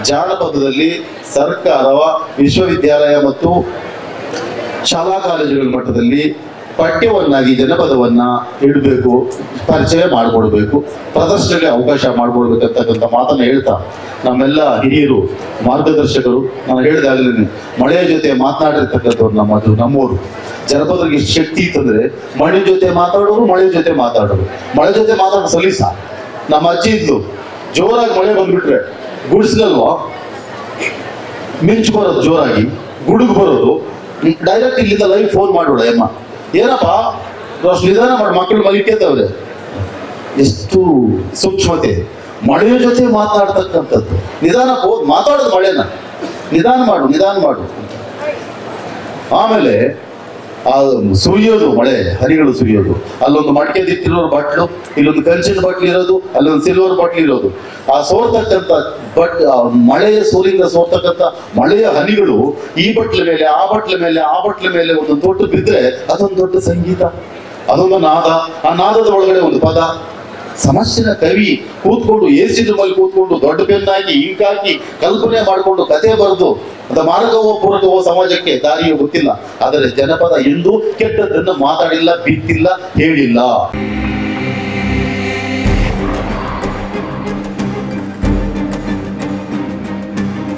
ಜಾನಪದದಲ್ಲಿ ಸರ್ಕಾರ, ವಿಶ್ವವಿದ್ಯಾಲಯ ಮತ್ತು ಶಾಲಾ ಕಾಲೇಜುಗಳ ಮಟ್ಟದಲ್ಲಿ ಪಠ್ಯವನ್ನಾಗಿ ಜನಪದವನ್ನ ಇಡಬೇಕು, ಪರಿಚಯ ಮಾಡಿಕೊಡ್ಬೇಕು, ಪ್ರದರ್ಶನಕ್ಕೆ ಅವಕಾಶ ಮಾಡಿಕೊಡ್ಬೇಕಂತಕ್ಕಂಥ ಮಾತನ್ನು ಹೇಳ್ತಾ ನಮ್ಮೆಲ್ಲ ಹಿರಿಯರು, ಮಾರ್ಗದರ್ಶಕರು, ನಾನು ಹೇಳಿದಾಗಲೇ ಮಳೆಯ ಜೊತೆ ಮಾತನಾಡಿರ್ತಕ್ಕಂಥವ್ರು ನಮ್ಮವರು. ಜನಪದರಿಗೆ ಎಷ್ಟು ಶಕ್ತಿ ಇತ್ತಂದ್ರೆ ಮಳೆ ಜೊತೆ ಮಾತಾಡೋರು, ಮಳೆ ಜೊತೆ ಮಾತಾಡೋರು. ಮಳೆ ಜೊತೆ ಮಾತಾಡೋ ಸಲೀಸ ನಮ್ಮ ಅಜ್ಜಿ ಇದ್ದು ಜೋರಾಗಿ ಮಳೆ ಬಂದ್ಬಿಟ್ರೆ ಗುಡಿಸ್ಲಲ್ವಾ ಮಿಂಚು ಬರೋದು, ಜೋರಾಗಿ ಗುಡುಗು ಬರೋದು, ಡೈರೆಕ್ಟ್ ಇಲ್ಲಿಂದ ಲೈವ್ ಫೋನ್ ಮಾಡೋಳ ಅಮ್ಮ, ಏನಪ್ಪ ಅಷ್ಟು ನಿಧಾನ ಮಾಡಿ ಮಕ್ಕಳು ಮಲಿಕೇತವ್ರೆ. ಎಷ್ಟು ಸೂಕ್ಷ್ಮತೆ, ಮಳೆಯ ಜೊತೆ ಮಾತಾಡ್ತಕ್ಕಂಥದ್ದು. ನಿಧಾನ ಹೋದ್ ಮಾತಾಡೋದು ಮಳೆನ, ನಿಧಾನ ಮಾಡು. ಆಮೇಲೆ ಆ ಸುರಿಯೋದು, ಮಳೆ ಹರಿಗಳು ಸುರಿಯೋದು, ಅಲ್ಲೊಂದು ಮಡಿಕೆದಿಟ್ಟಿರೋರು ಬಾಟ್ಲು, ಇಲ್ಲೊಂದು ಕಂಚಿನ ಬಾಟ್ಲಿ ಇರೋದು, ಅಲ್ಲೊಂದು ಸಿಲ್ವರ್ ಬಾಟ್ಲಿ ಇರೋದು. ಆ ಸೋರ್ತಕ್ಕಂಥ ಮಳೆಯ ಸೂರ್ಯದಿಂದ ಸೋರ್ತಕ್ಕಂಥ ಮಳೆಯ ಹನಿಗಳು ಈ ಬಟ್ಲ ಮೇಲೆ, ಆ ಬಟ್ಲ ಮೇಲೆ ಒಂದು ದೊಡ್ಡ ಬಿದ್ರೆ ಅದೊಂದು ದೊಡ್ಡ ಸಂಗೀತ, ಅದೊಂದು ನಾದ. ಆ ನಾದದ ಒಳಗಡೆ ಒಂದು ಪದ. ಸಮಸ್ಯೆನ ಕವಿ ಕೂತ್ಕೊಂಡು ಎಸಿ ರೂಮಲ್ಲಿ ಕೂತ್ಕೊಂಡು ದೊಡ್ಡ ಪೆನ್ನಾಗಿ ಇಂಕ್ ಹಾಕಿ ಕಲ್ಪನೆ ಮಾಡಿಕೊಂಡು ಕತೆ ಬರೆದು ಅಂತ ಮಾರ್ಗವೋ ಪೂರಕವೋ ಸಮಾಜಕ್ಕೆ ದಾರಿಯೋ ಗೊತ್ತಿಲ್ಲ. ಆದರೆ ಜನಪದ ಎಂದೂ ಕೆಟ್ಟದ್ದನ್ನು ಮಾತಾಡಿಲ್ಲ, ಬಿತ್ತಿಲ್ಲ, ಹೇಳಿಲ್ಲ.